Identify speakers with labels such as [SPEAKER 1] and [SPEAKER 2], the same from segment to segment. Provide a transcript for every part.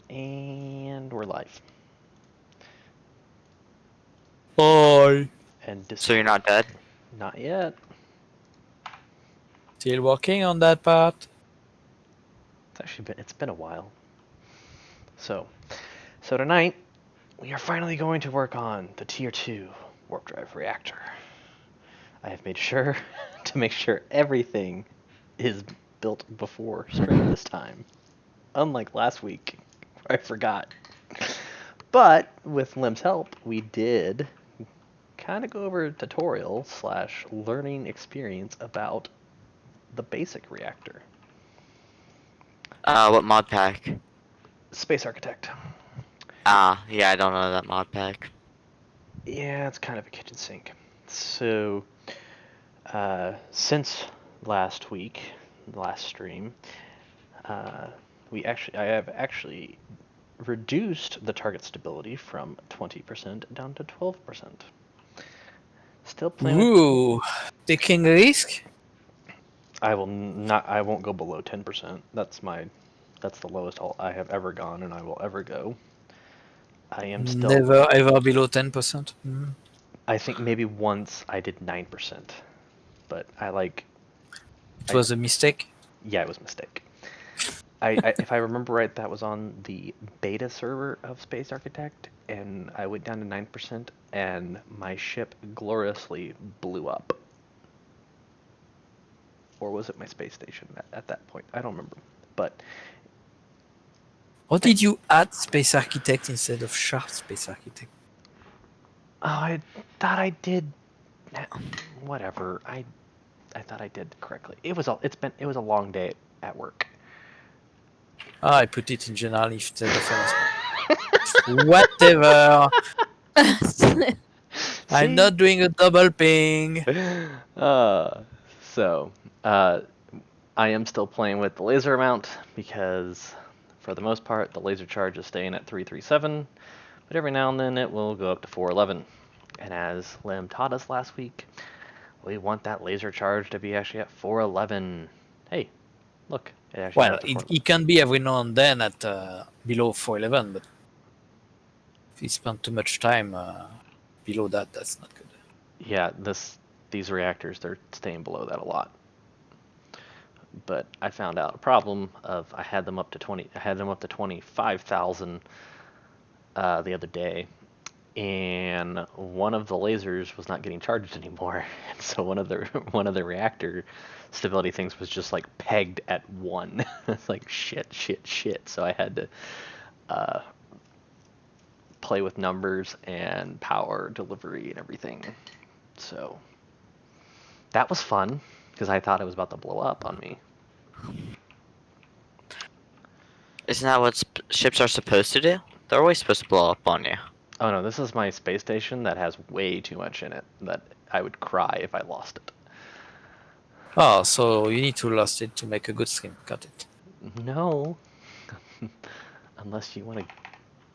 [SPEAKER 1] And we're live.
[SPEAKER 2] Hi.
[SPEAKER 1] And
[SPEAKER 3] So you're not dead?
[SPEAKER 1] Not yet.
[SPEAKER 2] Still working on that part.
[SPEAKER 1] It's been a while. So tonight we are finally going to work on the Tier 2 Warpdrive Reactor. I have made sure to make sure everything is built before spring this time. Unlike last week, I forgot. But with Lim's help, we did kind of go over a tutorial / learning experience about the basic reactor.
[SPEAKER 3] What mod pack?
[SPEAKER 1] Space Architect.
[SPEAKER 3] Yeah, I don't know that mod pack.
[SPEAKER 1] Yeah, it's kind of a kitchen sink. So, since last stream, I have actually reduced the target stability from 20% down to 12%. Still playing.
[SPEAKER 2] Ooh, taking risk.
[SPEAKER 1] I won't go below 10%. That's the lowest I have ever gone, and I will ever go. I am still.
[SPEAKER 2] Never ever below 10%.
[SPEAKER 1] I think maybe once I did 9%, but
[SPEAKER 2] It was a mistake.
[SPEAKER 1] Yeah, it was a mistake. If I remember right, that was on the beta server of Space Architect, and I went down to 9%, and my ship gloriously blew up. Or was it my space station at that point? I don't remember. But
[SPEAKER 2] What did you add Space Architect instead of Sharp Space Architect?
[SPEAKER 1] I thought I did. Whatever. I thought I did correctly. It was a long day at work.
[SPEAKER 2] I put it in general instead of announcement. Whatever. I'm not doing a double ping.
[SPEAKER 1] So, I am still playing with the laser amount because, for the most part, the laser charge is staying at 337, but every now and then it will go up to 411. And as Lim taught us last week, we want that laser charge to be actually at 411. Hey, look, it actually
[SPEAKER 2] Well,
[SPEAKER 1] got up to 411.
[SPEAKER 2] it can be every now and then at below 411, but if you spend too much time below that, that's not good.
[SPEAKER 1] Yeah, these reactors, they're staying below that a lot. But I found out a problem of I had them up to 25,000 the other day, and one of the lasers was not getting charged anymore. And so one of the reactor stability things was just like pegged at 1. It's like shit. So I had to play with numbers and power delivery and everything. So that was fun because I thought it was about to blow up on me.
[SPEAKER 3] Isn't that what ships are supposed to do? They're always supposed to blow up on you.
[SPEAKER 1] Oh no, this is my space station that has way too much in it that I would cry if I lost it.
[SPEAKER 2] Oh, so you need to lose it to make a good stream. Got it.
[SPEAKER 1] No. Unless you want to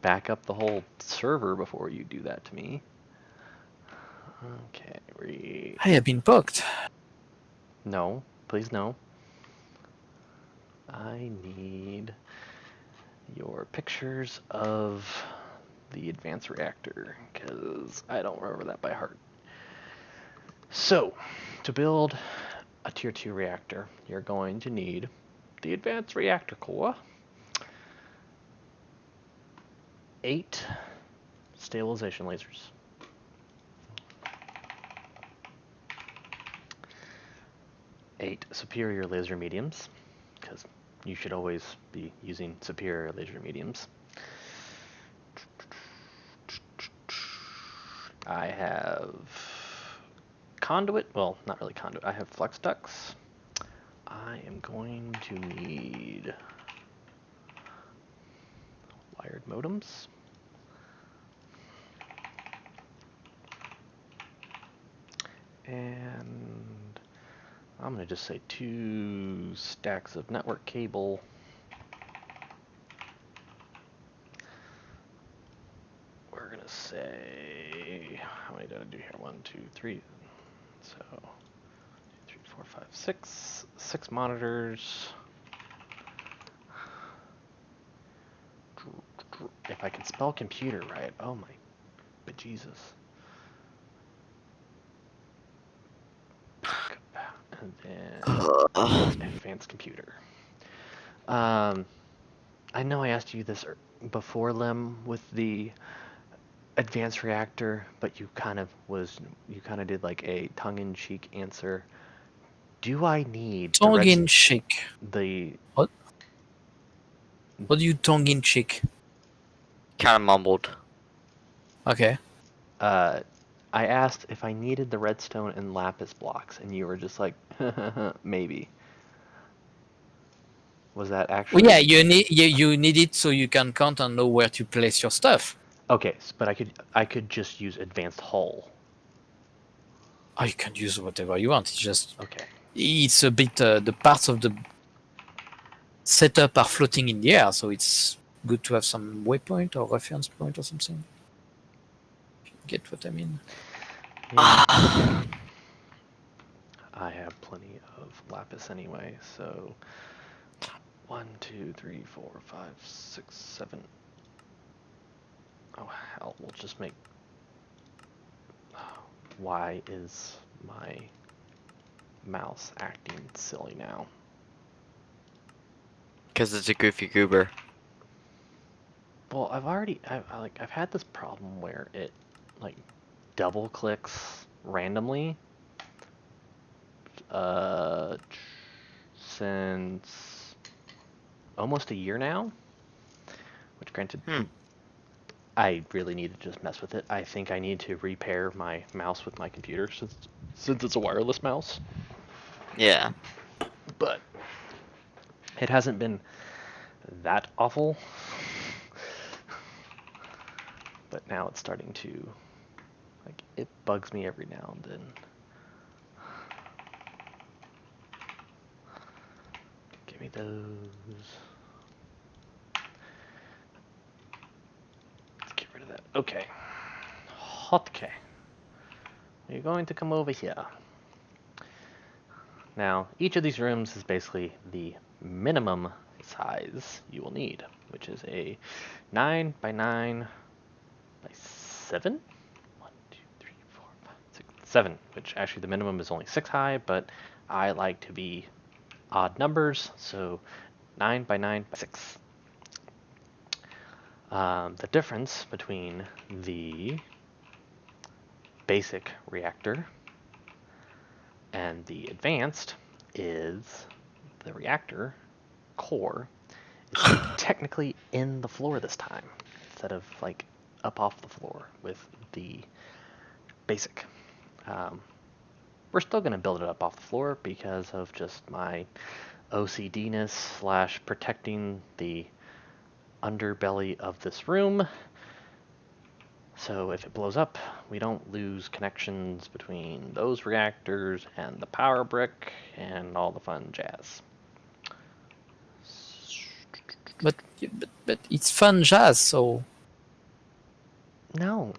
[SPEAKER 1] back up the whole server before you do that to me. Okay,
[SPEAKER 2] I have been poked.
[SPEAKER 1] No, please no. I need your pictures of the advanced reactor, because I don't remember that by heart. So, to build a Tier 2 reactor, you're going to need the advanced reactor core, 8 stabilization lasers, 8 superior laser mediums, because you should always be using superior laser mediums. I have conduit, well, not really conduit, I have flex ducts. I am going to need wired modems. And I'm going to just say 2 stacks of network cable. We're going to say, how many did I do here? 1, 2, 3. So, 2, 3, 4, 5, 6. 6 monitors. I can spell computer right. Oh my bejesus. And then advanced computer. I know I asked you this before, Lem, with the advanced reactor, but you kind of did like a tongue-in-cheek answer. Do I need
[SPEAKER 2] Tongue in cheek.
[SPEAKER 1] the
[SPEAKER 2] What? What do you tongue in cheek?
[SPEAKER 3] Kind of mumbled.
[SPEAKER 2] Okay.
[SPEAKER 1] I asked if I needed the redstone and lapis blocks, and you were just like, maybe. Was that actually?
[SPEAKER 2] Well, yeah, you need it so you can count and know where to place your stuff.
[SPEAKER 1] Okay, but I could just use advanced hull.
[SPEAKER 2] Oh, you can use whatever you want. It's just
[SPEAKER 1] Okay.
[SPEAKER 2] it's a bit the parts of the setup are floating in the air, so it's good to have some waypoint or reference point or something. Get what I mean?
[SPEAKER 1] Yeah. I have plenty of lapis anyway, so 1, 2, 3, 4, 5, 6, 7. Oh hell, we'll just make. Why is my mouse acting silly now?
[SPEAKER 3] Because it's a goofy goober.
[SPEAKER 1] Well, I've had this problem where it like double clicks randomly since almost a year now. Which granted, I really need to just mess with it. I think I need to repair my mouse with my computer since it's a wireless mouse.
[SPEAKER 3] Yeah.
[SPEAKER 1] But it hasn't been that awful. But now it's starting to, like, it bugs me every now and then. Give me those. Let's get rid of that. Okay. Hotkey. You're going to come over here. Now, each of these rooms is basically the minimum size you will need, which is a 9 by 9 by 7? 1, 2, 3, 4, 5, 6, 7, which actually the minimum is only 6 high, but I like to be odd numbers, so 9 by 9 by 6. The difference between the basic reactor and the advanced is the reactor core is technically in the floor this time instead of like up off the floor with the basic. We're still going to build it up off the floor because of just my OCD-ness / protecting the underbelly of this room. So if it blows up, we don't lose connections between those reactors and the power brick and all the fun jazz.
[SPEAKER 2] But it's fun jazz, so
[SPEAKER 1] No.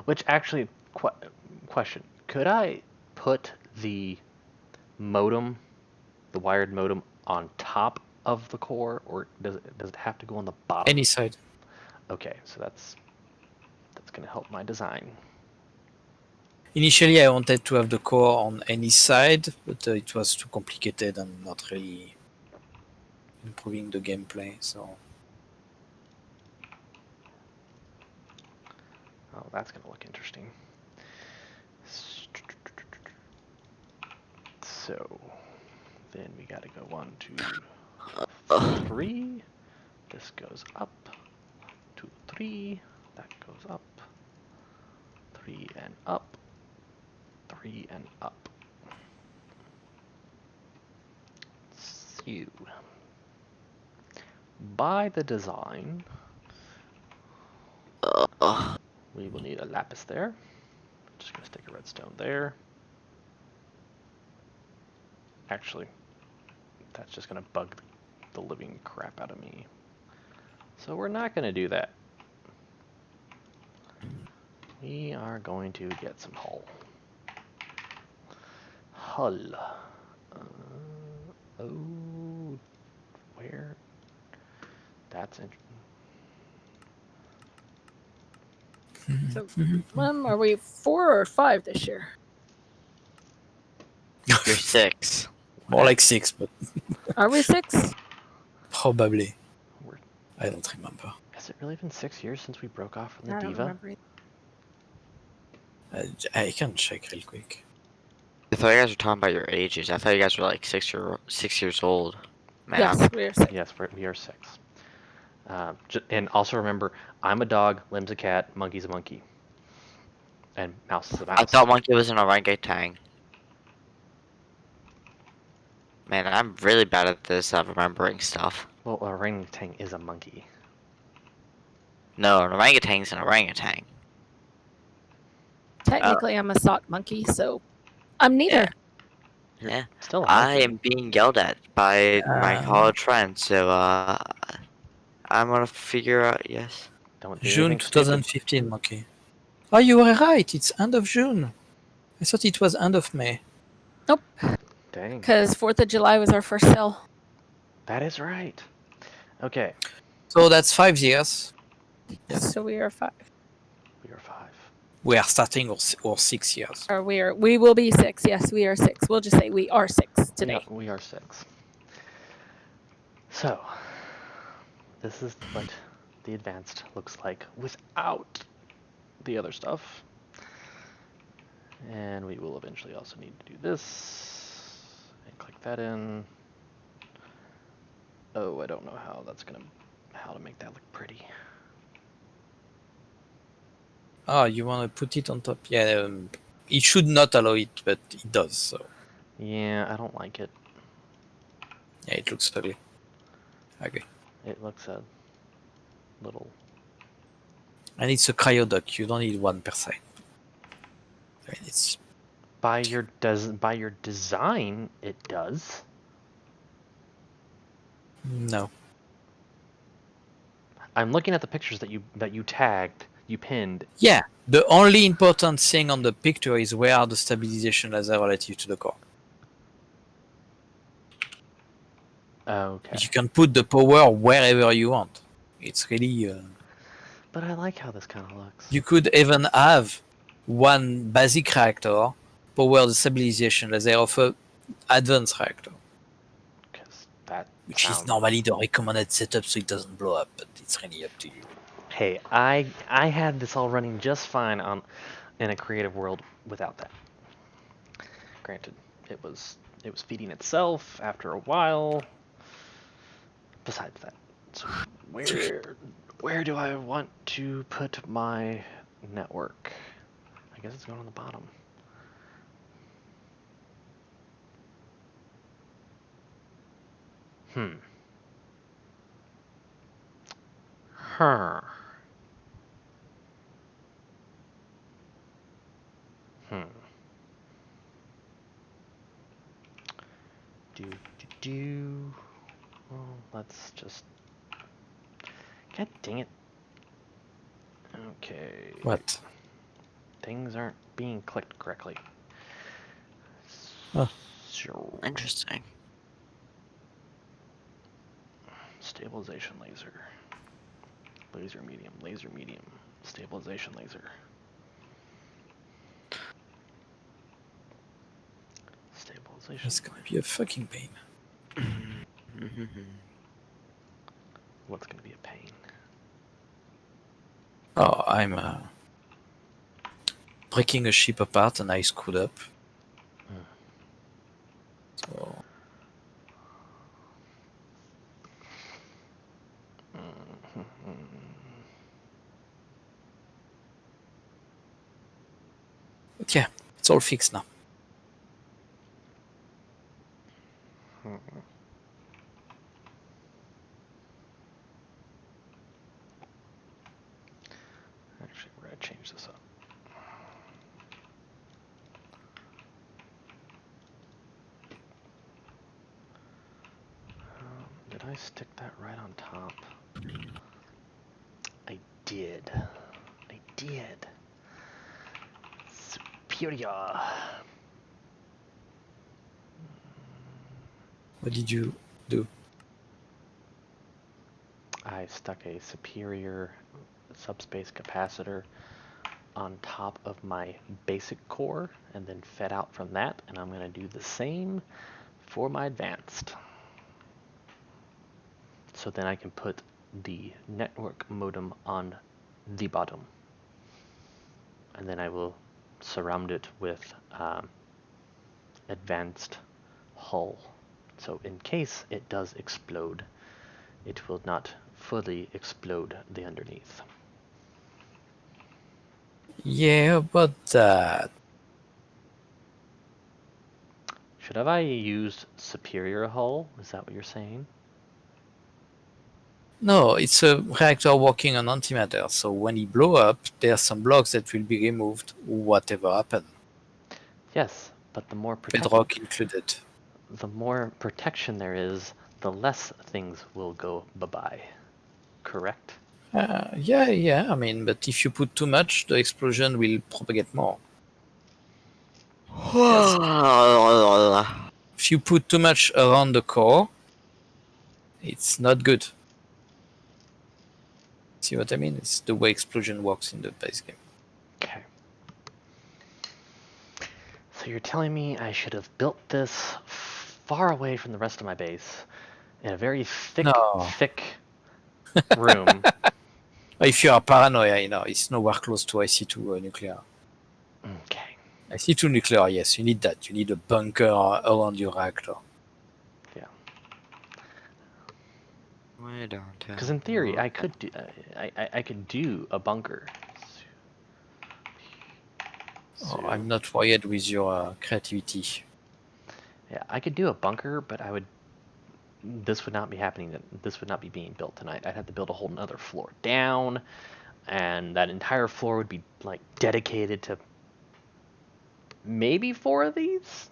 [SPEAKER 1] Which actually, question: could I put the modem, the wired modem, on top of the core, or does it have to go on the bottom?
[SPEAKER 2] any side.
[SPEAKER 1] Okay, so that's gonna help my design.
[SPEAKER 2] Initially, I wanted to have the core on any side, but it was too complicated and not really improving the gameplay. So
[SPEAKER 1] Oh, that's gonna look interesting. So then we gotta go 1, 2, 3. This goes up. 2, 3. That goes up. 3 and up. 3 and up. So, by the design, we will need a lapis there. Just gonna stick a redstone there. Actually, that's just gonna bug the living crap out of me. So we're not gonna do that. We are going to get some hull. Hull. Oh, where? That's interesting.
[SPEAKER 4] So, are we 4 or 5 this year?
[SPEAKER 3] You're 6.
[SPEAKER 2] More like 6, but
[SPEAKER 4] Are we 6?
[SPEAKER 2] probably.
[SPEAKER 1] We're-
[SPEAKER 2] I don't remember.
[SPEAKER 1] Has it really been 6 years since we broke off from the
[SPEAKER 4] I don't
[SPEAKER 1] Diva?
[SPEAKER 4] remember.
[SPEAKER 2] I can check real quick.
[SPEAKER 3] I thought you guys were talking about your ages. I thought you guys were like 6 years old. Man.
[SPEAKER 4] Yes, we are 6.
[SPEAKER 1] Yes, we are 6. And also remember, I'm a dog, Lim's a cat, Monkey's a monkey, and Mouse is a mouse.
[SPEAKER 3] I thought Monkey was an orangutan. Man, I'm really bad at this remembering stuff.
[SPEAKER 1] Well, orangutan is a monkey.
[SPEAKER 3] No, an orangutan's an orangutan.
[SPEAKER 4] Technically, I'm a sock monkey, so I'm neither.
[SPEAKER 1] You're
[SPEAKER 3] Yeah.
[SPEAKER 1] still a
[SPEAKER 3] I
[SPEAKER 1] monkey.
[SPEAKER 3] am being yelled at by my college friends, so I'm gonna figure out. Yes.
[SPEAKER 1] Don't do
[SPEAKER 2] June
[SPEAKER 1] anything stupid.
[SPEAKER 2] 2015, Monkey. Oh, you were right. It's end of June. I thought it was end of May.
[SPEAKER 1] Dang,
[SPEAKER 4] Because 4th of July was our first sale.
[SPEAKER 1] that is right. Okay,
[SPEAKER 2] So that's 5 years.
[SPEAKER 1] Yes.
[SPEAKER 4] So we are 5.
[SPEAKER 1] we are 5.
[SPEAKER 2] We are starting our 6 years.
[SPEAKER 4] Or we will be 6. Yes, we are 6. We'll just say we are 6 today.
[SPEAKER 1] We are 6. So, this is what the advanced looks like without the other stuff. And we will eventually also need to do this. And click that in. Oh, I don't know how to make that look pretty.
[SPEAKER 2] Oh, you want to put it on top? Yeah, it should not allow it, but it does. So
[SPEAKER 1] Yeah, I don't like it.
[SPEAKER 2] yeah, it looks ugly. Okay.
[SPEAKER 1] It looks a little.
[SPEAKER 2] And it's a cryoduct. You don't need 1%. I mean, it's
[SPEAKER 1] By your design, it does.
[SPEAKER 2] no.
[SPEAKER 1] I'm looking at the pictures that you tagged, you pinned.
[SPEAKER 2] Yeah, the only important thing on the picture is where are the stabilization lasers relative to the core.
[SPEAKER 1] Okay.
[SPEAKER 2] You can put the power wherever you want. It's really.
[SPEAKER 1] But I like how this kind of looks.
[SPEAKER 2] You could even have one basic reactor power the stabilization laser of a advanced reactor,
[SPEAKER 1] Because that
[SPEAKER 2] which is
[SPEAKER 1] sounds-
[SPEAKER 2] normally the recommended setup so it doesn't blow up, but it's really up to you.
[SPEAKER 1] Hey, I had this all running just fine in a creative world without that. Granted, it was feeding itself after a while. Besides that, so where do I want to put my network? I guess it's going on the bottom. Huh. Do. Well, let's just. God dang it. Okay.
[SPEAKER 2] What?
[SPEAKER 1] Things aren't being clicked correctly.
[SPEAKER 2] Huh.
[SPEAKER 1] So,
[SPEAKER 3] Interesting.
[SPEAKER 1] stabilization laser. Laser medium. Stabilization laser. Stabilization.
[SPEAKER 2] It's gonna be a fucking pain.
[SPEAKER 1] What's gonna be a pain?
[SPEAKER 2] Oh, I'm breaking a ship apart and I screwed up. So but yeah, it's all fixed now.
[SPEAKER 1] Actually, we're gonna change this up. Did I stick that right on top? I did. Superior.
[SPEAKER 2] What did you do?
[SPEAKER 1] I stuck a superior subspace capacitor on top of my basic core and then fed out from that, and I'm going to do the same for my advanced. So then I can put the network modem on the bottom. And then I will surround it with advanced hull. So in case it does explode, it will not fully explode the underneath.
[SPEAKER 2] Yeah, but that.
[SPEAKER 1] Should have I used superior hull? Is that what you're saying?
[SPEAKER 2] No, it's a reactor working on antimatter, so when it blow up, there are some blocks that will be removed, whatever happens.
[SPEAKER 1] Yes, but the more
[SPEAKER 2] Bedrock included.
[SPEAKER 1] protection there is, the less things will go bye-bye. Correct?
[SPEAKER 2] Yeah, I mean, but if you put too much, the explosion will propagate more. Yes. If you put too much around the core, it's not good. See what I mean? It's the way explosion works in the base game.
[SPEAKER 1] Okay. So you're telling me I should have built this far away from the rest of my base in a very thick,
[SPEAKER 2] No.
[SPEAKER 1] thick room.
[SPEAKER 2] If you are paranoia, it's nowhere close to IC2 nuclear.
[SPEAKER 1] Okay.
[SPEAKER 2] IC2 nuclear, yes, you need that. You need a bunker around your reactor.
[SPEAKER 1] Yeah.
[SPEAKER 3] Way downtown.
[SPEAKER 1] Because in theory, I could do I could do a bunker.
[SPEAKER 2] Oh, I'm not worried with your creativity.
[SPEAKER 1] Yeah, I could do a bunker, but this would not be happening. This would not be being built tonight. I'd have to build a whole another floor down, and that entire floor would be like dedicated to maybe 4 of these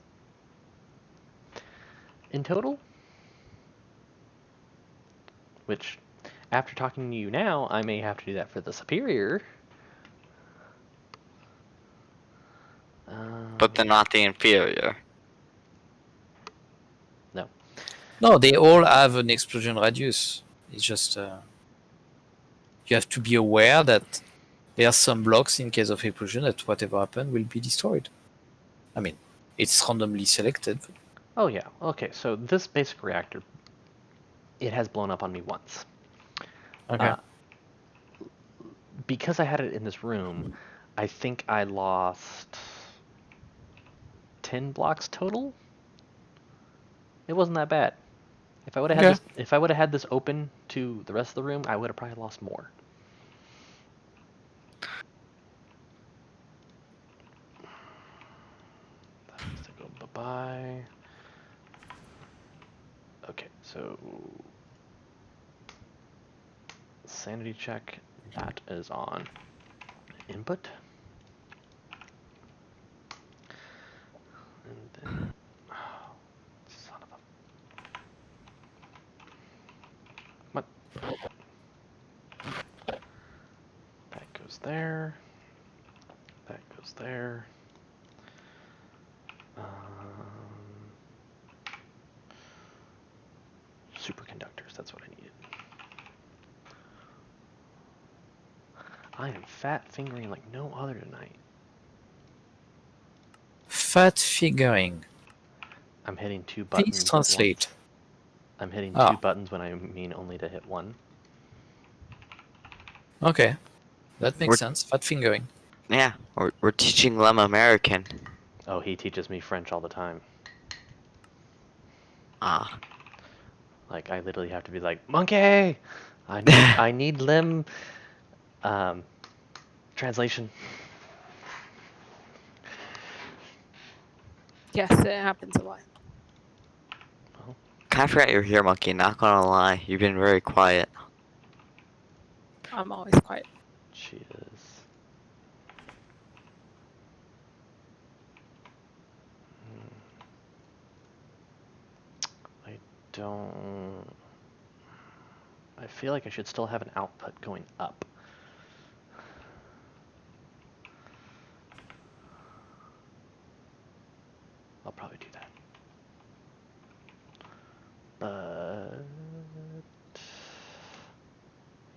[SPEAKER 1] in total. Which, after talking to you now, I may have to do that for the superior.
[SPEAKER 3] But they're not the inferior.
[SPEAKER 1] No.
[SPEAKER 2] No, they all have an explosion radius. It's just you have to be aware that there are some blocks in case of explosion that whatever happens will be destroyed. I mean, it's randomly selected.
[SPEAKER 1] Oh yeah. Okay. So this basic reactor, it has blown up on me once.
[SPEAKER 2] Okay.
[SPEAKER 1] Because I had it in this room, I think I lost 10 blocks total. It wasn't that bad. If I would have had this open to the rest of the room, I would have probably lost more. That has to go bye-bye. Okay, so sanity check, that is on input. And then, oh, son of a... What? That goes there. That goes there. Superconductors, that's what I needed. I am fat fingering like no other tonight.
[SPEAKER 2] Fat figuring.
[SPEAKER 1] I'm hitting 2 buttons.
[SPEAKER 2] Please translate.
[SPEAKER 1] I'm hitting 2 buttons when I mean only to hit 1.
[SPEAKER 2] Okay, that makes sense. Fat fingering.
[SPEAKER 3] Yeah, we're teaching Lem American.
[SPEAKER 1] Oh, he teaches me French all the time.
[SPEAKER 3] Ah.
[SPEAKER 1] Like, I literally have to be like, monkey! I need limb translation.
[SPEAKER 4] Yes, it happens a lot.
[SPEAKER 3] Kind of forgot you're here, Monkey. Not gonna lie, you've been very quiet.
[SPEAKER 4] I'm always quiet.
[SPEAKER 1] She is. I don't... I feel like I should still have an output going up. I'll probably do that. But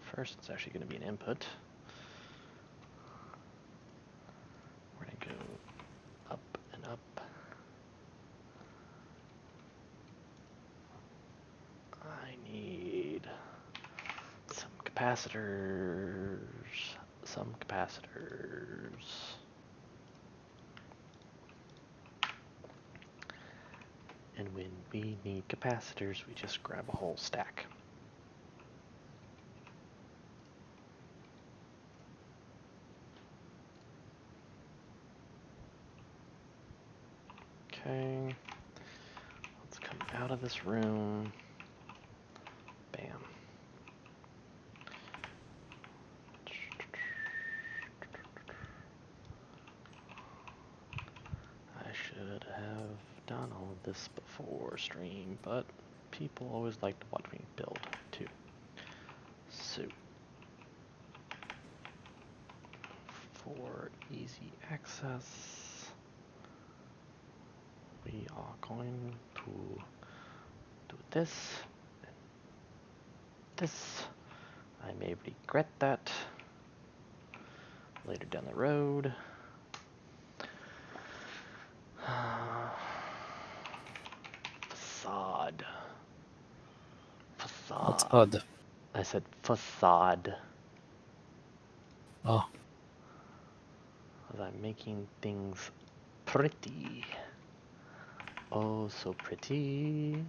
[SPEAKER 1] first, it's actually going to be an input. capacitors. Some capacitors. And when we need capacitors, we just grab a whole stack. Okay. Let's come out of this room. Bam. I should have done all of this before stream, but people always like to watch me build too. So, for easy access, we are going to do this and this. I may regret that later down the road. Facade. Facade.
[SPEAKER 2] That's odd.
[SPEAKER 1] I said facade.
[SPEAKER 2] Oh,
[SPEAKER 1] As I'm making things pretty. Oh, so pretty.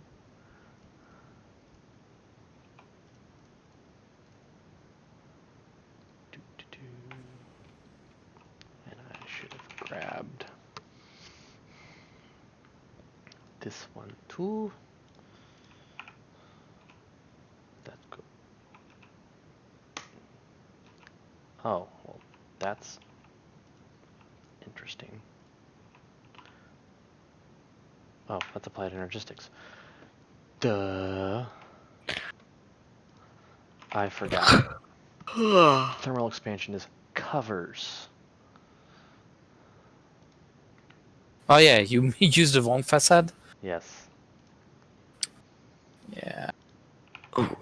[SPEAKER 1] And I should have grabbed this one too. That's good. Oh, well, that's interesting. Oh, that's applied energistics. Duh. I forgot. Thermal expansion is covers.
[SPEAKER 2] oh yeah, you used the wrong facade.
[SPEAKER 1] Yes.
[SPEAKER 2] Yeah.
[SPEAKER 3] Ooh.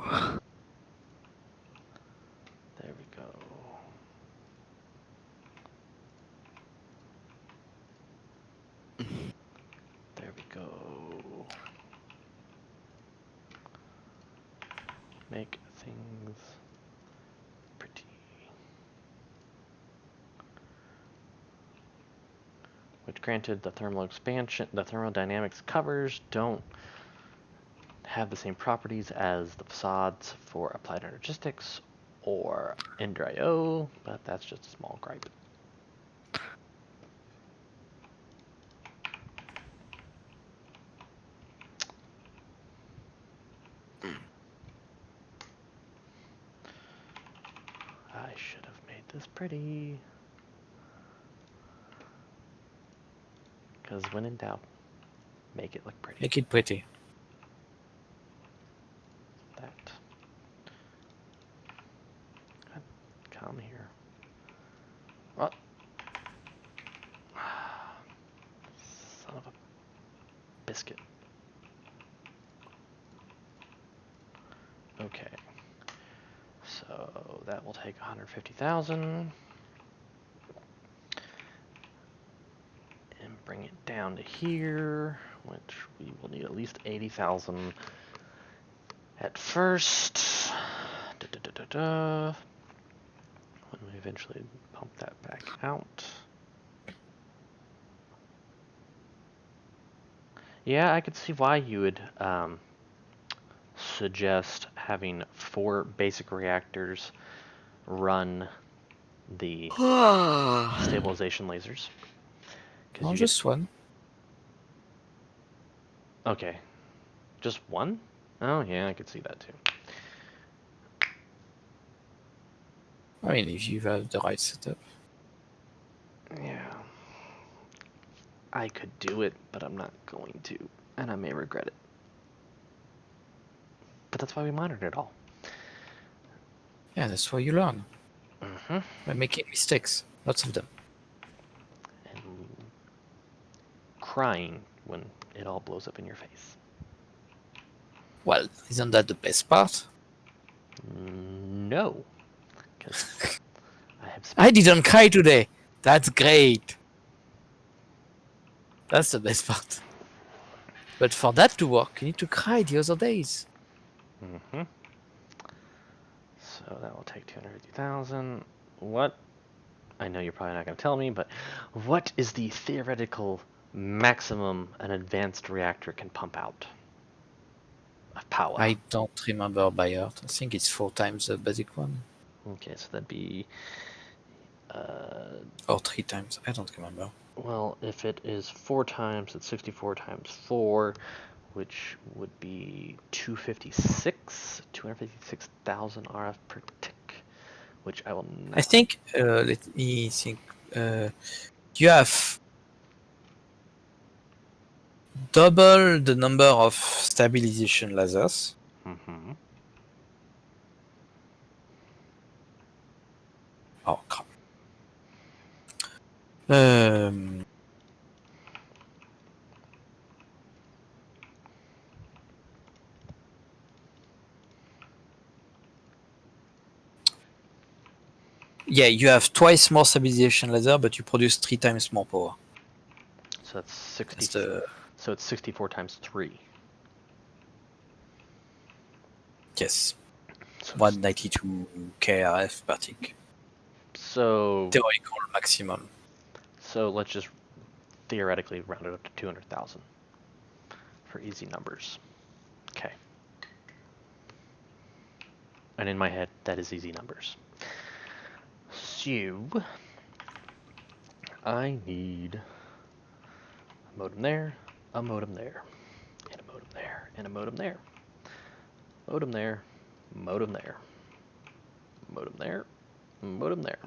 [SPEAKER 1] There we go. There we go. Make things pretty. Which granted the thermal expansion, the thermodynamics covers don't have the same properties as the facades for applied energistics or Ender IO, but that's just a small gripe. I should have made this pretty. Because when in doubt, make it look pretty.
[SPEAKER 2] Make it pretty.
[SPEAKER 1] That. God, come here. What? Son of a biscuit. Okay. So that will take 150,000. And bring it down to here, which we will need at least 80,000 at first. When we eventually pump that back out. Yeah, I could see why you would suggest having 4 basic reactors run the stabilization lasers.
[SPEAKER 2] Oh,
[SPEAKER 1] You
[SPEAKER 2] just one.
[SPEAKER 1] Okay. Just one? Oh, yeah, I could see that too.
[SPEAKER 2] I mean, if you have the right setup.
[SPEAKER 1] Yeah. I could do it, but I'm not going to, and I may regret it. But that's why we monitor it all.
[SPEAKER 2] Yeah, that's why you learn.
[SPEAKER 1] Mm-hmm.
[SPEAKER 2] By making mistakes. Lots of them.
[SPEAKER 1] And crying when it all blows up in your face.
[SPEAKER 2] Well, isn't that the best part?
[SPEAKER 1] No. Because I have
[SPEAKER 2] I didn't cry today. That's great. That's the best part. But for that to work, you need to cry the other days.
[SPEAKER 1] Mm-hmm. So that will take 250,000. What? I know you're probably not going to tell me, but what is the theoretical maximum an advanced reactor can pump out of power?
[SPEAKER 2] I don't remember by heart. I think it's 4 times the basic one.
[SPEAKER 1] Okay, so that'd be...
[SPEAKER 2] Or 3 times. I don't remember.
[SPEAKER 1] well, if it is 4 times, it's 64 times 4, which would be 256,000 RF per tick, which I will not...
[SPEAKER 2] I think, let me think. You have double the number of stabilization lasers.
[SPEAKER 1] Mm-hmm.
[SPEAKER 2] Oh, crap. Um, yeah, you have twice more stabilization laser, but you produce 3 times more power.
[SPEAKER 1] So that's 60.
[SPEAKER 2] That's the
[SPEAKER 1] So it's 64 times 3.
[SPEAKER 2] yes,
[SPEAKER 1] So,
[SPEAKER 2] 192 KRF per tick.
[SPEAKER 1] so
[SPEAKER 2] Theoretical maximum.
[SPEAKER 1] so let's just theoretically round it up to 200,000 for easy numbers. Okay. And in my head, that is easy numbers. So I need a modem there, a modem there, and a modem there, and a modem there. Modem there, modem there, modem there, modem there.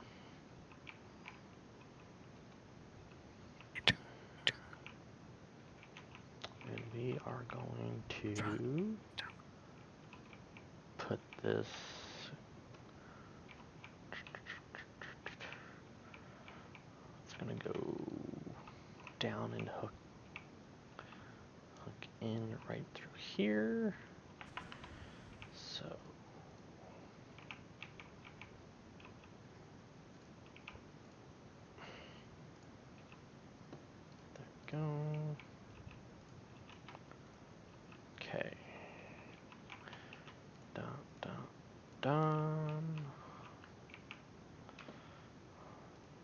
[SPEAKER 1] And we are going to put this... it's gonna go down and hook in right through here. So there we go. Okay. Dun, dun, dun.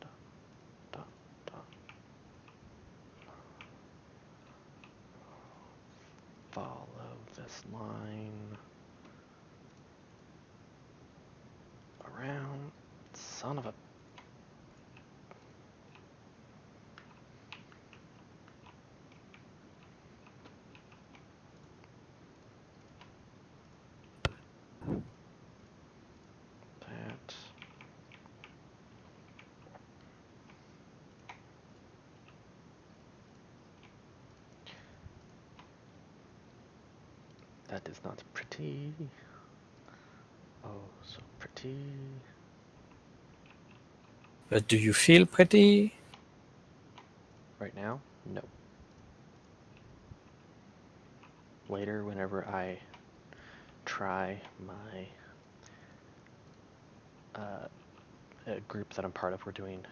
[SPEAKER 1] Dun, dun, dun. Follow this line around. Son of a... that. That is not pretty. Oh, so pretty.
[SPEAKER 2] But do you feel pretty?
[SPEAKER 1] Right now? No. Later, whenever I try my group that I'm part of, we're doing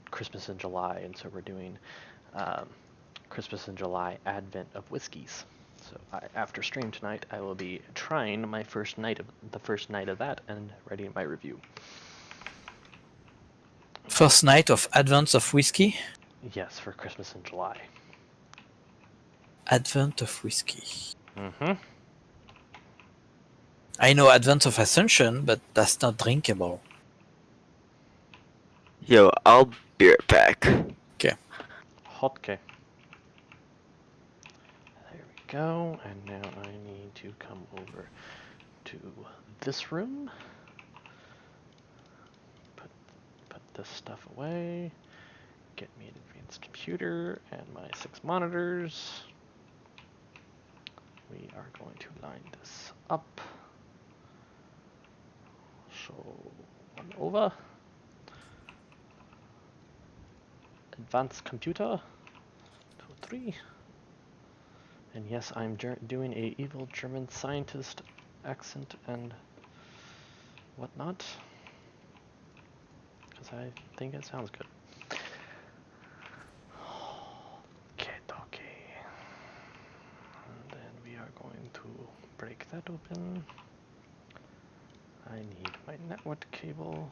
[SPEAKER 1] Christmas in July, and so we're doing Christmas in July Advent of whiskeys. So after stream tonight, I will be trying the first night of that and writing my review.
[SPEAKER 2] First night of Advent of Whiskey?
[SPEAKER 1] Yes, for Christmas in July.
[SPEAKER 2] Advent of Whiskey.
[SPEAKER 1] Mm-hmm.
[SPEAKER 2] I know Advent of Ascension, but that's not drinkable.
[SPEAKER 3] Yo, I'll be right back.
[SPEAKER 1] Hotkey. There we go, and now I need to come over to this room. Put this stuff away. Get me an advanced computer and my 6 monitors. We are going to line this up. So, one over. Advanced computer. 2, 3. And yes, I'm doing a evil German scientist accent and whatnot. Because I think it sounds good. Okay, okay. And then we are going to break that open. I need my network cable.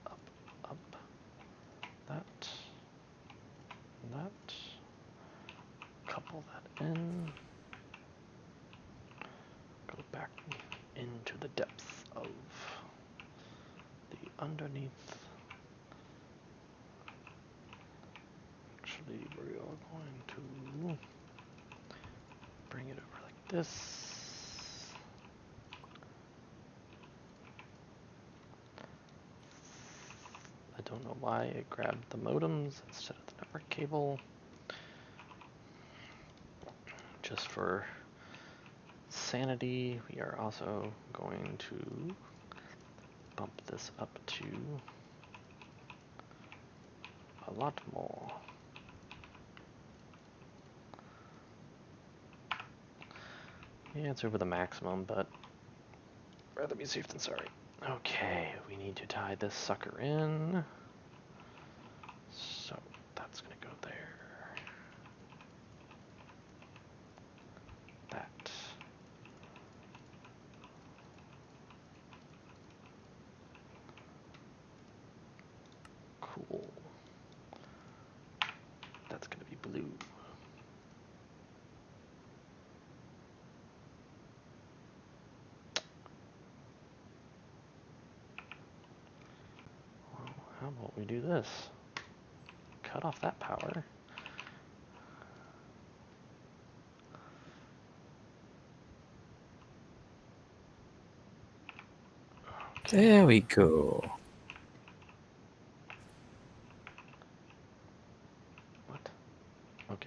[SPEAKER 1] Up, up. That. That. Couple that in. Go back into the depths of the underneath. Actually, we are going to bring it over like this. I don't know why it grabbed the modems instead of the network cable. Just for sanity, we are also going to bump this up to a lot more. Yeah, it's over the maximum, but rather be safe than sorry. Okay, we need to tie this sucker in. So that's gonna go there. That. Cool. That's gonna be blue. Well, how about we do this? Cut off that power.
[SPEAKER 2] There we go.
[SPEAKER 1] What? Okay.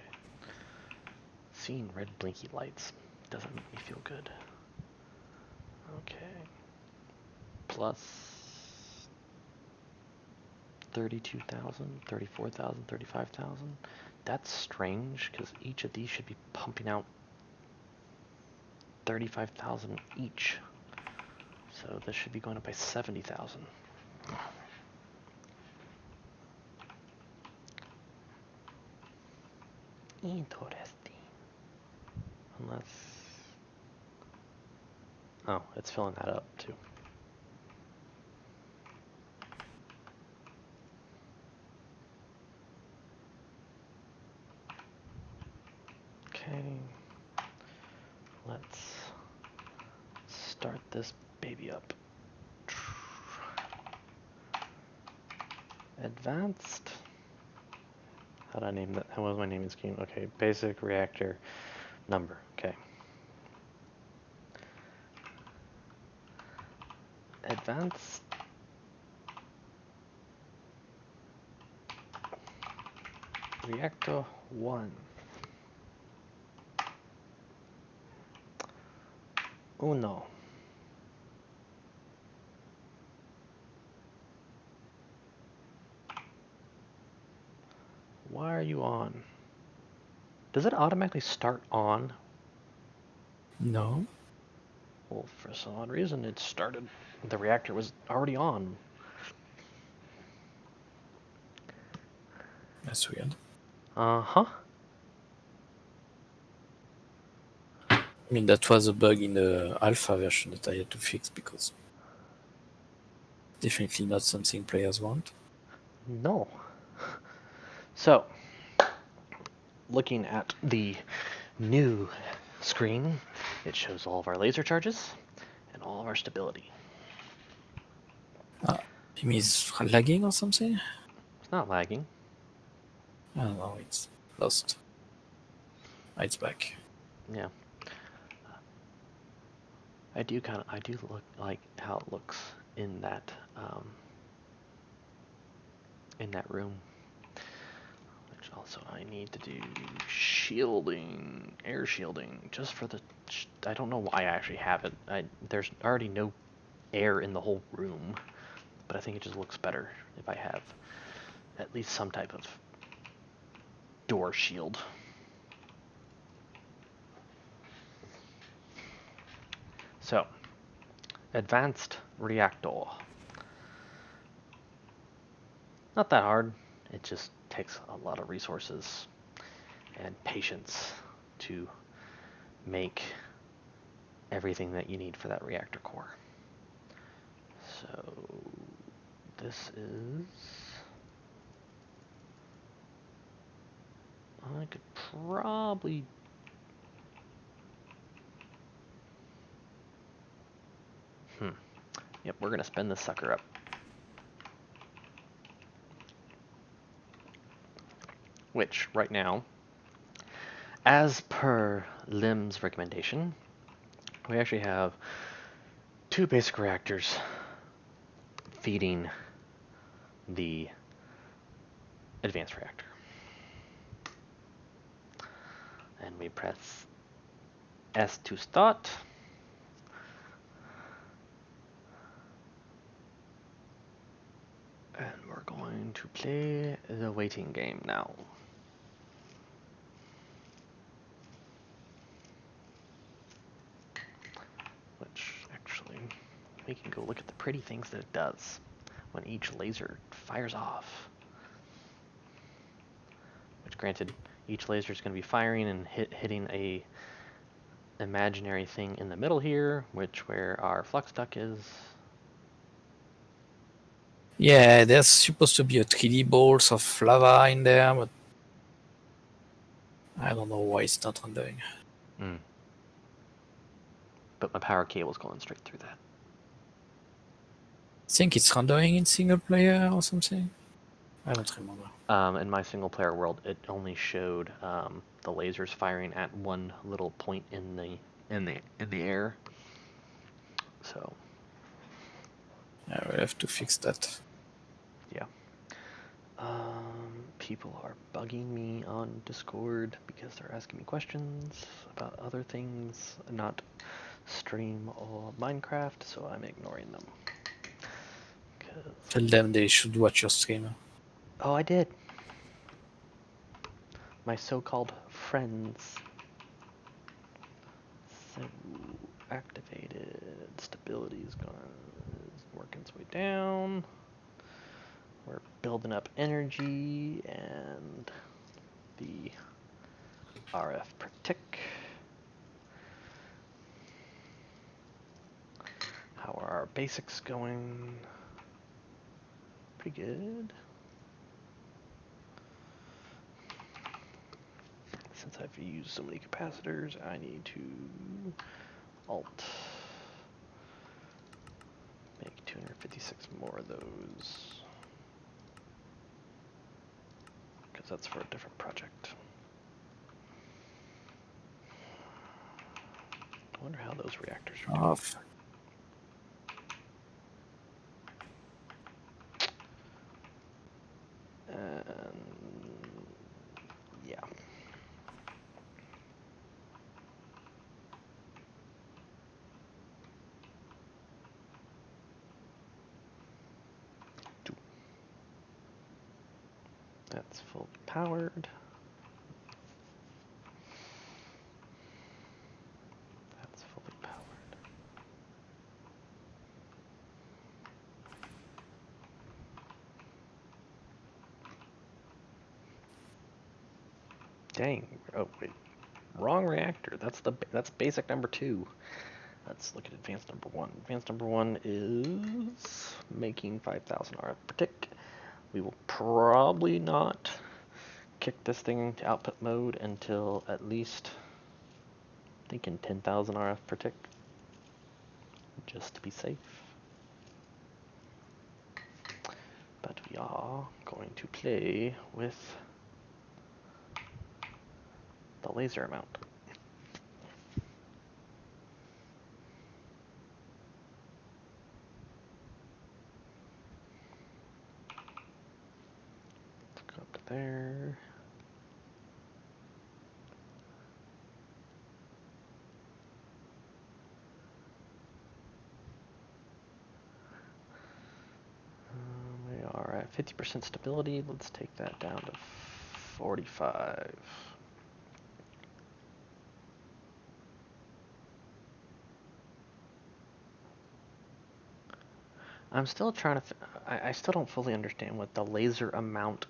[SPEAKER 1] Seeing red blinky lights doesn't make me feel good. Okay. Plus 32,000, 34,000, 35,000. That's strange because each of these should be pumping out 35,000 each. So this should be going up by 70,000. Interesting. Unless... Oh, it's filling that up too. Okay. Let's start this baby up. Advanced. How did I name that? How was my naming scheme? Okay, basic reactor number. Okay. Advanced. Reactor 1. Uno. Why are you on? Does it automatically start on?
[SPEAKER 2] No.
[SPEAKER 1] Well, for some odd reason, it started. The reactor was already on.
[SPEAKER 2] That's weird.
[SPEAKER 1] Uh-huh.
[SPEAKER 2] I mean, that was a bug in the alpha version that I had to fix because definitely not something players want.
[SPEAKER 1] No. So, looking at the new screen, it shows all of our laser charges and all of our stability.
[SPEAKER 2] It means lagging or something?
[SPEAKER 1] It's not lagging.
[SPEAKER 2] I don't know, it's lost. It's back.
[SPEAKER 1] Yeah. I do look like how it looks in that room. Which also I need to do shielding, air shielding, just for the. I don't know why I actually have it. There's already no air in the whole room, but I think it just looks better if I have at least some type of door shield. So, advanced reactor. Not that hard. It just takes a lot of resources and patience to make everything that you need for that reactor core. So this is. I could probably. Yep, we're gonna spin this sucker up. Which, right now, as per Lim's recommendation, we actually have 2 basic reactors feeding the advanced reactor. And we press S to start. And we're going to play the waiting game now. Which, actually, we can go look at the pretty things that it does when each laser fires off. Which, granted, each laser is going to be firing and hitting a imaginary thing in the middle here, where our flux duct is.
[SPEAKER 2] Yeah, there's supposed to be a 3D balls of lava in there, but I don't know why it's not rendering.
[SPEAKER 1] But my power cable's going straight through that.
[SPEAKER 2] I think it's rendering in single player or something. I don't remember.
[SPEAKER 1] In my single player world, it only showed the lasers firing at one little point in the air. So
[SPEAKER 2] I will have to fix that.
[SPEAKER 1] yeah. People are bugging me on Discord because they're asking me questions about other things, not stream or Minecraft, so I'm ignoring them.
[SPEAKER 2] Tell them they should watch your stream.
[SPEAKER 1] Oh, I did. My so-called friends. So activated. Stability is working its way down. We're building up energy and the RF per tick. How are our basics going? Pretty good. Since I've used so many capacitors, I need to Alt make 256 more of those. Because that's for a different project. I wonder how those reactors are doing.
[SPEAKER 2] Off.
[SPEAKER 1] Yeah. That's fully powered. That's fully powered. Dang. Oh wait. Wrong reactor. That's basic number 2. Let's look at advanced number 1. Advanced number 1 is making 5,000 RF per tick. We will probably not kick this thing to output mode until at least, I'm thinking 10,000 RF per tick, just to be safe. But we are going to play with the laser amount. Let's go up to there. We are at 50% stability. Let's take that down to 45. I'm still trying to. I still don't fully understand what the laser amount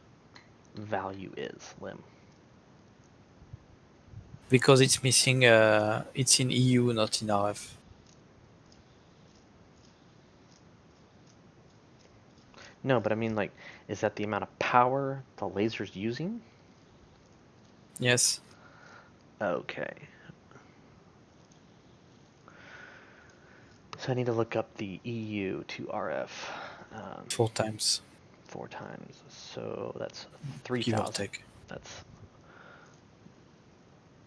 [SPEAKER 1] value is, Lim.
[SPEAKER 2] Because it's missing, it's in EU, not in RF.
[SPEAKER 1] No, but I mean, like, is that the amount of power the laser's using?
[SPEAKER 2] Yes.
[SPEAKER 1] Okay. So I need to look up the EU to RF.
[SPEAKER 2] 4 times.
[SPEAKER 1] 4 times. So that's
[SPEAKER 2] Give or
[SPEAKER 1] 3,000.
[SPEAKER 2] take.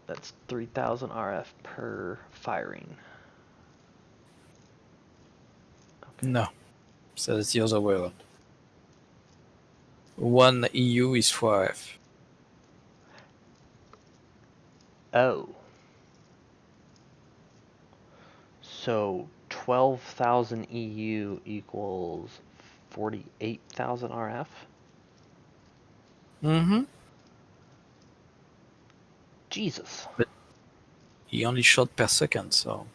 [SPEAKER 1] That's 3,000 RF per firing. Okay.
[SPEAKER 2] No. So that's the other way around. 1 EU is 4 RF.
[SPEAKER 1] Oh. So 12,000 EU equals 48,000 RF?
[SPEAKER 2] Mm-hmm.
[SPEAKER 1] Jesus.
[SPEAKER 2] But he only shot per second, so...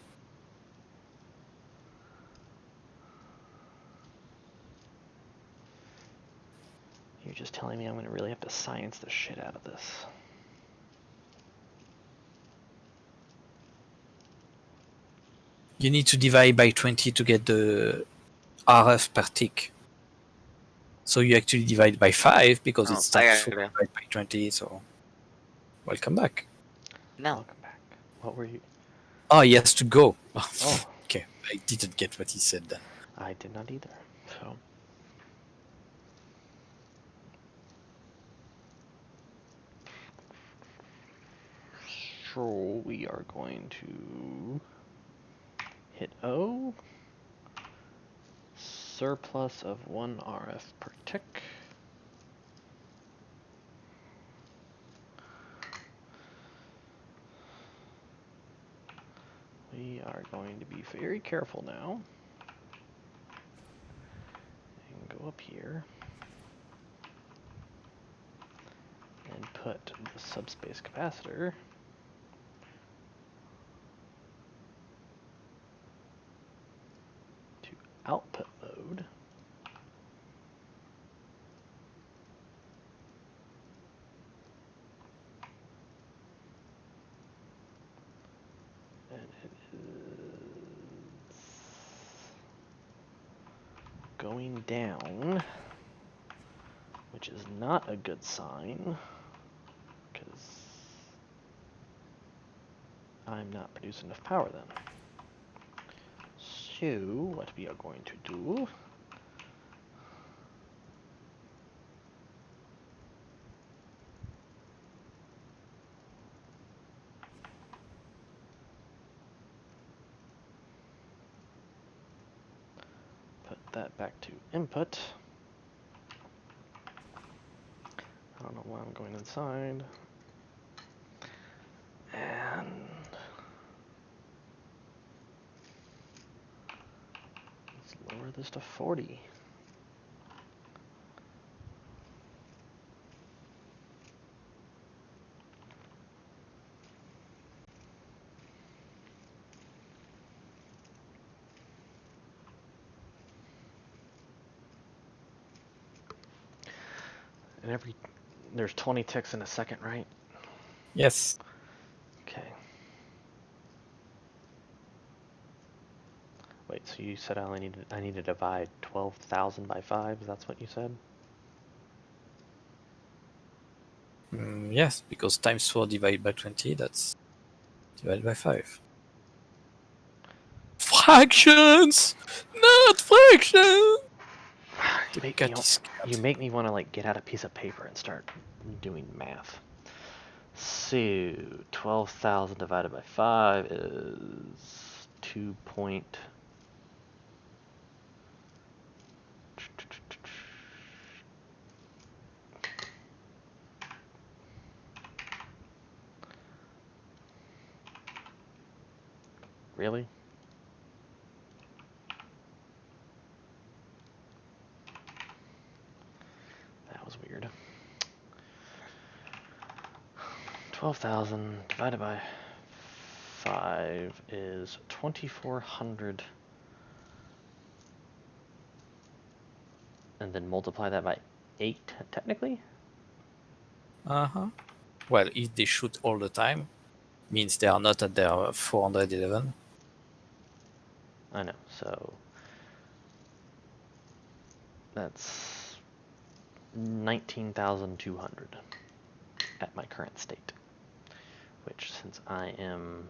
[SPEAKER 1] You're just telling me I'm going to really have to science the shit out of this.
[SPEAKER 2] You need to divide by 20 to get the RF per tick. So you actually divide by 5 because
[SPEAKER 3] Oh,
[SPEAKER 2] it's
[SPEAKER 3] I
[SPEAKER 2] times
[SPEAKER 3] got
[SPEAKER 2] 4
[SPEAKER 3] it.
[SPEAKER 2] divided by 20, so... Welcome back.
[SPEAKER 3] No.
[SPEAKER 1] Welcome back. What were you?
[SPEAKER 2] Oh, he has to go.
[SPEAKER 1] Oh.
[SPEAKER 2] Okay, I didn't get what he said then.
[SPEAKER 1] I did not either. So. So we are going to hit O. Surplus of 1 RF per tick. We are going to be very careful now. And go up here. And put the subspace capacitor to output load. And it is going down, which is not a good sign, because I'm not producing enough power then. So, what we are going to do put that back to input. I don't know why I'm going inside. And let's lower this to 40. And there's 20 ticks in a second, right?
[SPEAKER 2] Yes.
[SPEAKER 1] Okay. Wait, so you said I need to divide 12,000 by 5? That's what you said?
[SPEAKER 2] Yes, because times 4 divided by 20, that's divided by 5. Fractions! Not fractions!
[SPEAKER 1] You make me want to like get out a piece of paper and start doing math. So 12,000 divided by 5 is 2 point. Really? That was weird. 12,000 divided by 5 is 2,400. And then multiply that by 8, technically?
[SPEAKER 2] Uh-huh. Well, if they shoot all the time, means they are not at their 411.
[SPEAKER 1] I know, so That's 19,200 at my current state. Which, since I am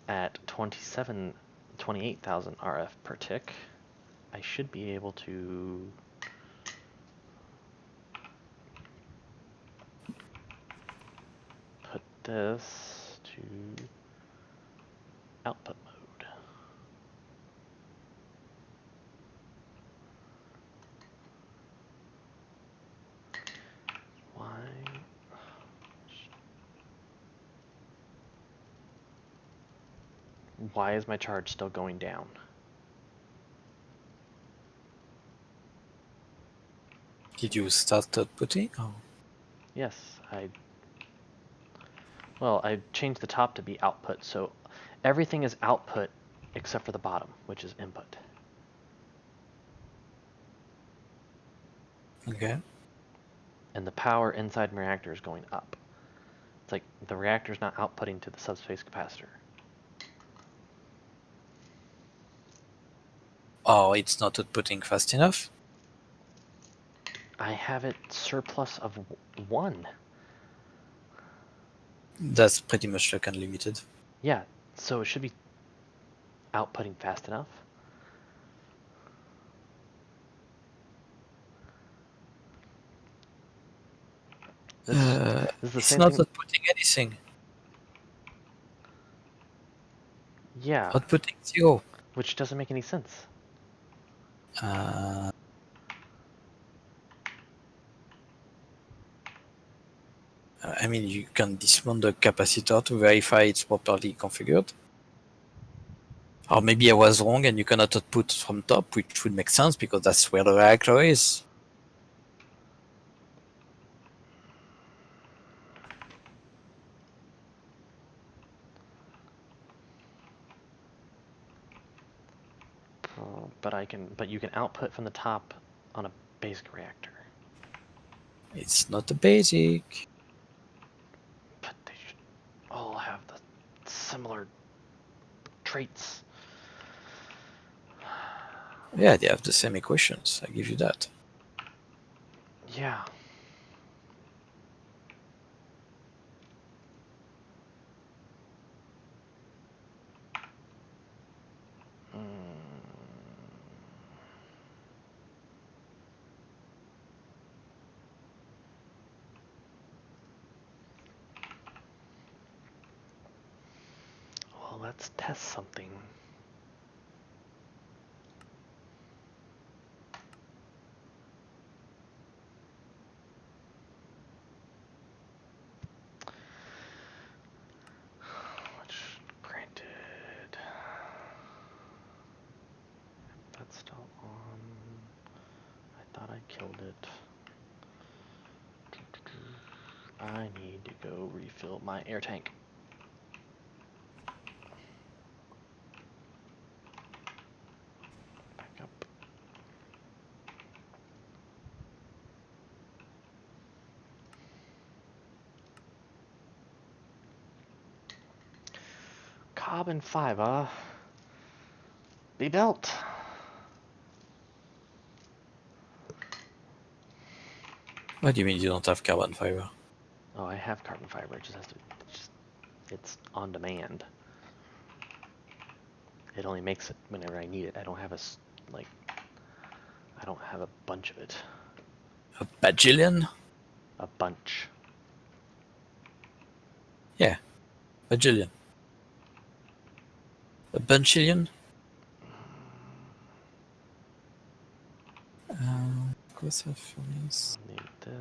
[SPEAKER 1] at 28,000 RF per tick, I should be able to put this to output mode. Why is my charge still going down?
[SPEAKER 2] Did you start outputting? Oh.
[SPEAKER 1] Yes, I changed the top to be output, so everything is output except for the bottom, which is input.
[SPEAKER 2] Okay.
[SPEAKER 1] And the power inside my reactor is going up. It's like the reactor's not outputting to the subspace capacitor.
[SPEAKER 2] Oh, it's not outputting fast enough?
[SPEAKER 1] I have it surplus of 1.
[SPEAKER 2] That's pretty much like unlimited.
[SPEAKER 1] Yeah, so it should be outputting fast enough. This is the
[SPEAKER 2] It's
[SPEAKER 1] same
[SPEAKER 2] not
[SPEAKER 1] thing.
[SPEAKER 2] outputting anything.
[SPEAKER 1] Yeah,
[SPEAKER 2] Outputting 0.
[SPEAKER 1] which doesn't make any sense.
[SPEAKER 2] I mean, you can dismount the capacitor to verify it's properly configured. Or maybe I was wrong and you cannot output from top, which would make sense because that's where the reactor is.
[SPEAKER 1] But you can output from the top on a basic reactor.
[SPEAKER 2] It's not a basic.
[SPEAKER 1] But they should all have the similar traits.
[SPEAKER 2] Yeah, they have the same equations. I give you that.
[SPEAKER 1] Yeah. Well, let's test something. Which, granted, that's still on. I thought I killed it. I need to go refill my air tank. Back up. Carbon fiber. Be built.
[SPEAKER 2] What do you mean you don't have carbon fiber?
[SPEAKER 1] Oh, I have carbon fiber. It just has to. It's on demand. It only makes it whenever I need it. I don't have I don't have a bunch of it.
[SPEAKER 2] A bajillion?
[SPEAKER 1] A bunch.
[SPEAKER 2] Yeah, bajillion. A bunchillion? What's that for this?
[SPEAKER 1] Need this.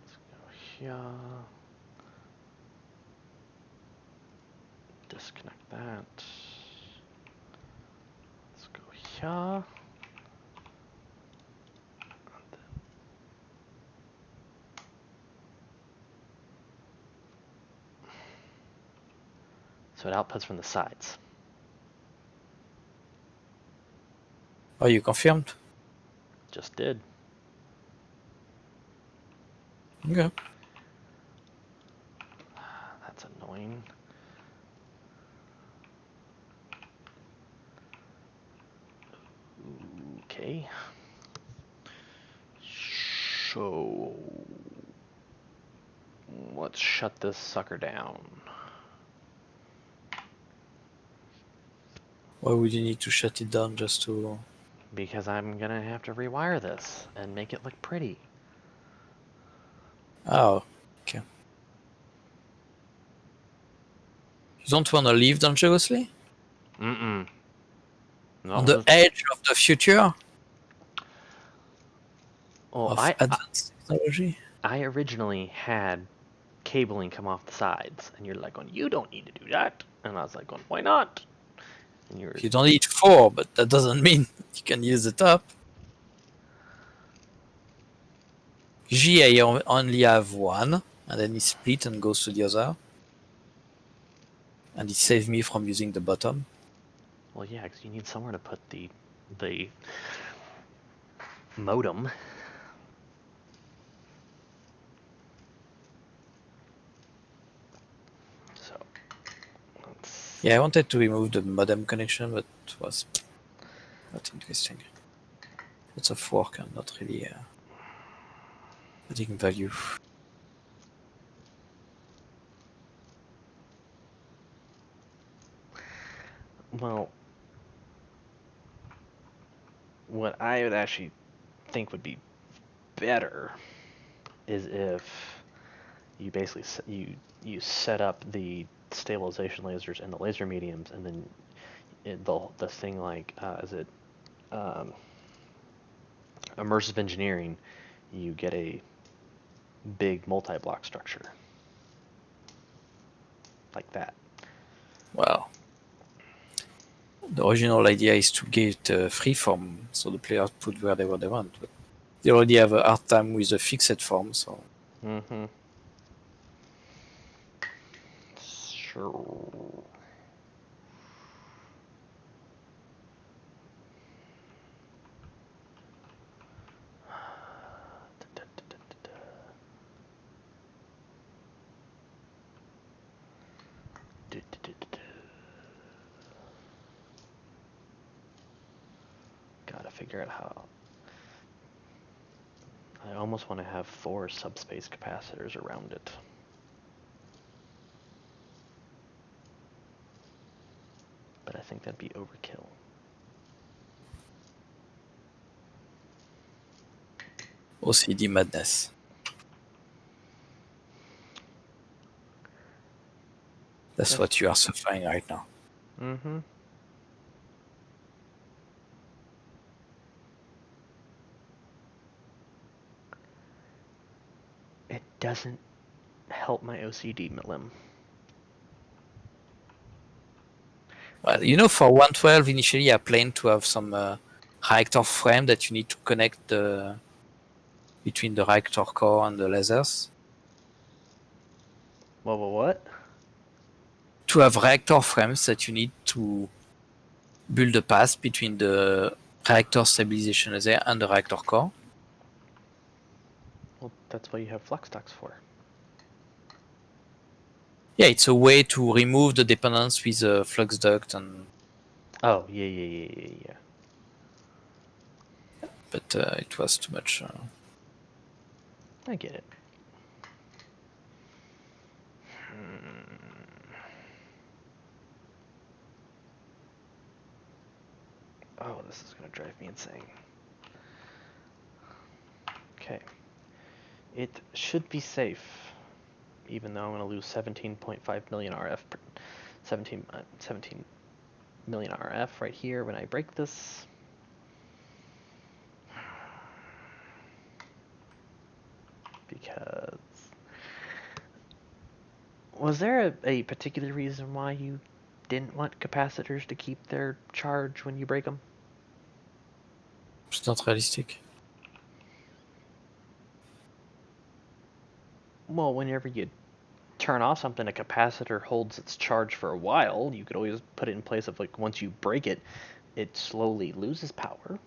[SPEAKER 1] Let's go here. Disconnect that. Let's go here. So it outputs from the sides.
[SPEAKER 2] Are you confirmed?
[SPEAKER 1] Just did.
[SPEAKER 2] Okay.
[SPEAKER 1] That's annoying. Okay. So let's shut this sucker down.
[SPEAKER 2] Why would you need to shut it down just to...
[SPEAKER 1] Because I'm gonna have to rewire this and make it look pretty.
[SPEAKER 2] Oh, okay. You don't want to live dangerously?
[SPEAKER 1] Mm-mm. No,
[SPEAKER 2] On the edge of the future
[SPEAKER 1] well,
[SPEAKER 2] of advanced technology?
[SPEAKER 1] I originally had cabling come off the sides, and you're like, going, you don't need to do that. And I was like, going, why not? And you're,
[SPEAKER 2] You don't need 4, but that doesn't mean you can use the top. G, I only have 1, and then it split and goes to the other. And it saved me from using the bottom.
[SPEAKER 1] well, yeah, because you need somewhere to put the modem. So, let's...
[SPEAKER 2] Yeah, I wanted to remove the modem connection, but it was not interesting. Lots of work and not really adding value.
[SPEAKER 1] Well, what I would actually think would be better is if you basically you set up the stabilization lasers and the laser mediums, and then the thing like is it immersive engineering, you get a big multi-block structure like that.
[SPEAKER 2] Well, the original idea is to get freeform, so the players put wherever they want. But they already have a hard time with a fixed form, so...
[SPEAKER 1] Mm-hmm. Sure. Gotta figure out how. I almost want to have 4 subspace capacitors around it. But I think that'd be overkill.
[SPEAKER 2] OCD madness. That's what you are suffering right now.
[SPEAKER 1] Mm-hmm. It doesn't help my OCD, Milim.
[SPEAKER 2] Well, you know, for 112, initially I planned to have some reactor frame that you need to connect between the reactor core and the lasers.
[SPEAKER 1] What?
[SPEAKER 2] To have reactor frames that you need to build a path between the reactor stabilization laser and the reactor core.
[SPEAKER 1] Well, that's what you have flux ducts for.
[SPEAKER 2] Yeah, it's a way to remove the dependence with a flux duct and...
[SPEAKER 1] Oh, yeah.
[SPEAKER 2] But it was too much.
[SPEAKER 1] I get it. Oh, this is gonna drive me insane. Okay. It should be safe, even though I'm gonna lose 17.5 million RF, 17 million RF right here when I break this. Because was there a particular reason why you didn't want capacitors to keep their charge when you break them?
[SPEAKER 2] It's not realistic.
[SPEAKER 1] Well, whenever you turn off something, a capacitor holds its charge for a while. You could always put it in place of, like, once you break it, it slowly loses power,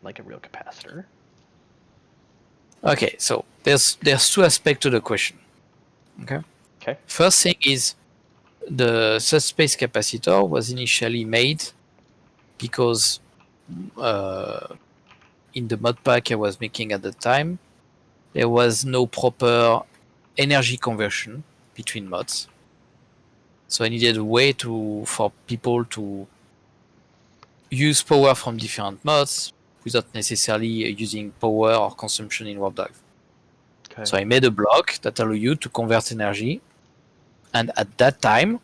[SPEAKER 1] like a real capacitor.
[SPEAKER 2] Okay, so there's 2 aspects to the question. Okay. First thing is, the subspace capacitor was initially made because in the mod pack I was making at the time, there was no proper energy conversion between mods. So I needed a way for people to use power from different mods without necessarily using power or consumption in Warpdrive.
[SPEAKER 1] Okay.
[SPEAKER 2] So I made a block that allow you to convert energy. And at that time,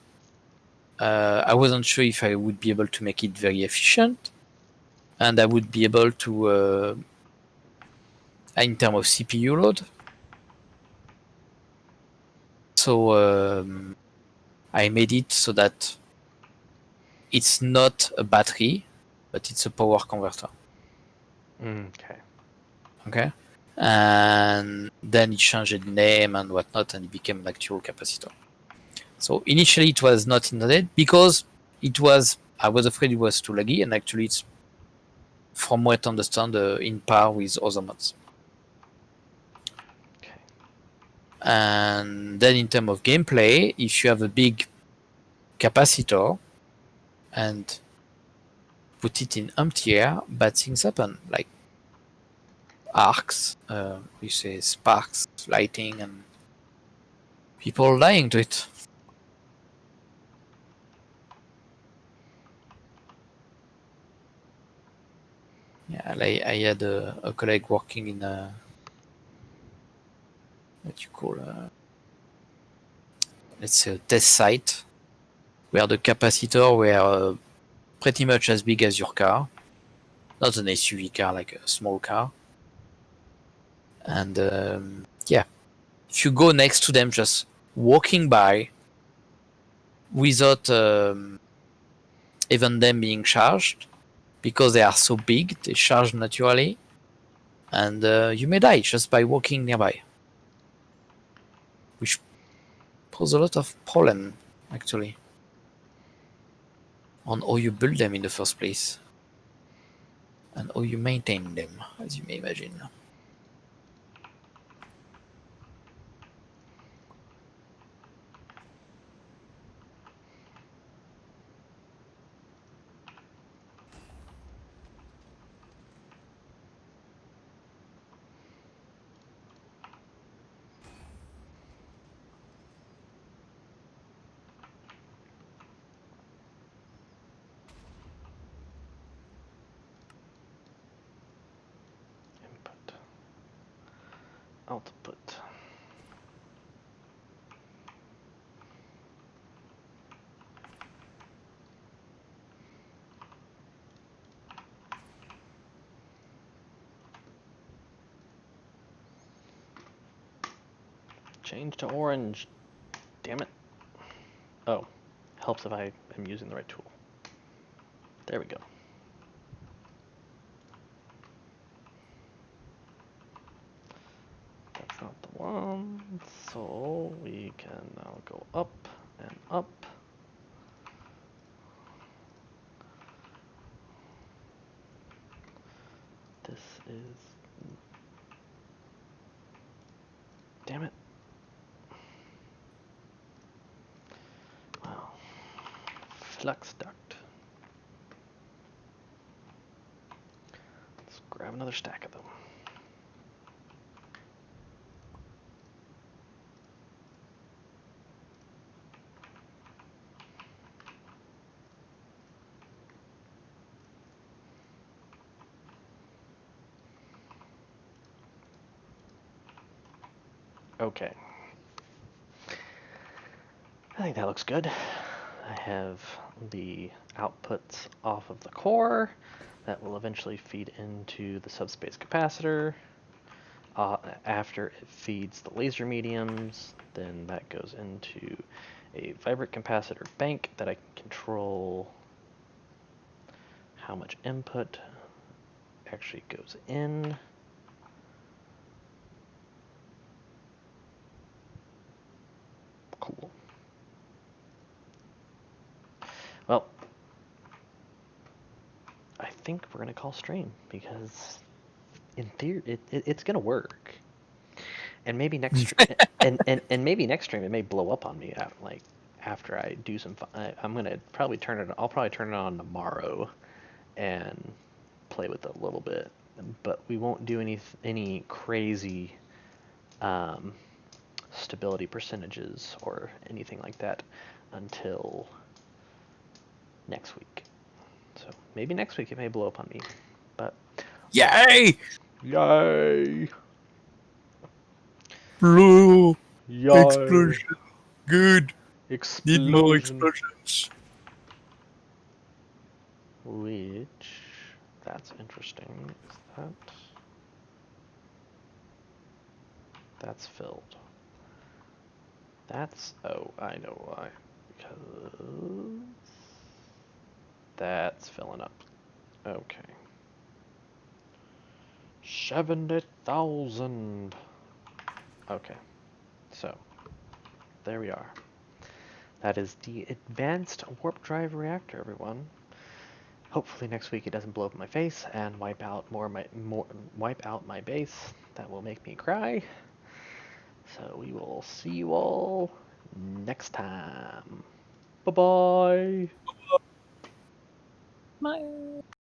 [SPEAKER 2] I wasn't sure if I would be able to make it very efficient, and I would be able to, in terms of CPU load. So I made it so that it's not a battery, but it's a power converter.
[SPEAKER 1] Okay.
[SPEAKER 2] Okay. And then it changed the name and whatnot, and it became an actual capacitor. So initially it was not intended because I was afraid it was too laggy, and actually it's, from what I understand, in par with other mods.
[SPEAKER 1] Okay.
[SPEAKER 2] And then in terms of gameplay, if you have a big capacitor and put it in empty air, bad things happen, like arcs, we say sparks, lighting, and people dying to it. Yeah, like I had a colleague working in what you call let's say a test site where the capacitor were pretty much as big as your car, not an SUV car, like a small car. And yeah, if you go next to them just walking by without even them being charged, because they are so big, they charge naturally, and you may die just by walking nearby, which pose a lot of problem actually on how you build them in the first place and how you maintain them, as you may imagine.
[SPEAKER 1] Input. Output. Change to orange. Damn it. Oh, helps if I am using the right tool. There we go. That's not the one. So we can now go up and up. This is... Damn it. Wow. Flux duct. Let's grab another stack of them. Okay. I think that looks good. I have the outputs off of the core that will eventually feed into the subspace capacitor. After it feeds the laser mediums, then that goes into a vibrant capacitor bank that I can control how much input actually goes in. Cool. Well, I think we're gonna call stream because in theory it's gonna work. And maybe next and maybe next stream it may blow up on me like after I do some I'm gonna probably turn it. I'll probably turn it on tomorrow and play with it a little bit but we won't do any crazy stability percentages or anything like that until next week. So maybe next week it may blow up on me, but
[SPEAKER 2] Yay!
[SPEAKER 1] yay!
[SPEAKER 2] Blue
[SPEAKER 1] Yay!
[SPEAKER 2] explosion. Good. Need more
[SPEAKER 1] Explosion.
[SPEAKER 2] explosions.
[SPEAKER 1] Which, that's interesting. Is that's filled. That's, oh, I know why. Because that's filling up. Okay. 70,000. Okay. So, there we are. That is the advanced warp drive reactor, everyone. Hopefully next week it doesn't blow up in my face and wipe out wipe out my base. That will make me cry. So we will see you all next time. Bye-bye.
[SPEAKER 4] My